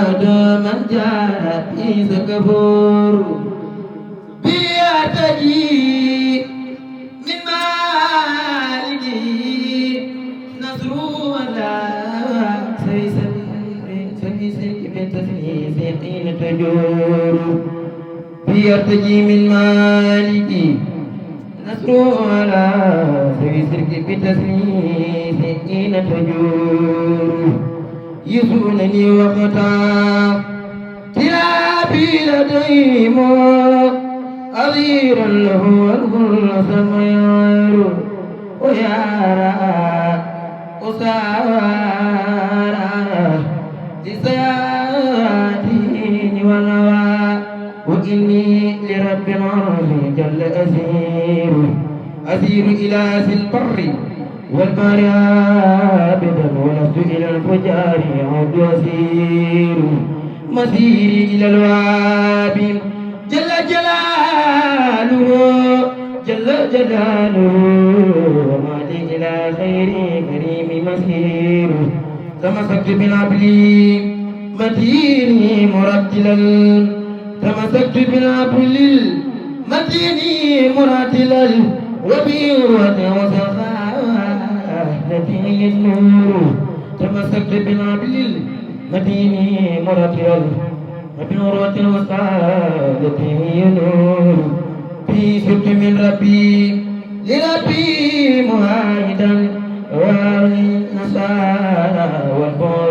من جاء في كفور بيرتجي من مالكه نصر ولا سيسلك بالتسليس حين تجور بيرتجي من مالكه نصر ولا سيسلك بالتسليس حين تجور يسونني وقتا كلابي لديهم أغيرا له والكل سمير ويارا أسارا لسياتين والنوى وإني لرب العرش جل أسير إلى ذي البر والبر عابدا ولست إلى الفجار عود أسير مسيري إلى الواب جل جلاله وما لي إلى خير كريم مسير تمسكت بالعبل متين مرتلا وبيروة وسخاء النور تمسكت بالعبل متين مرتلا وبنورة وسعادة نور في سبت من ربي لربي مهاجدا والنصارى والبر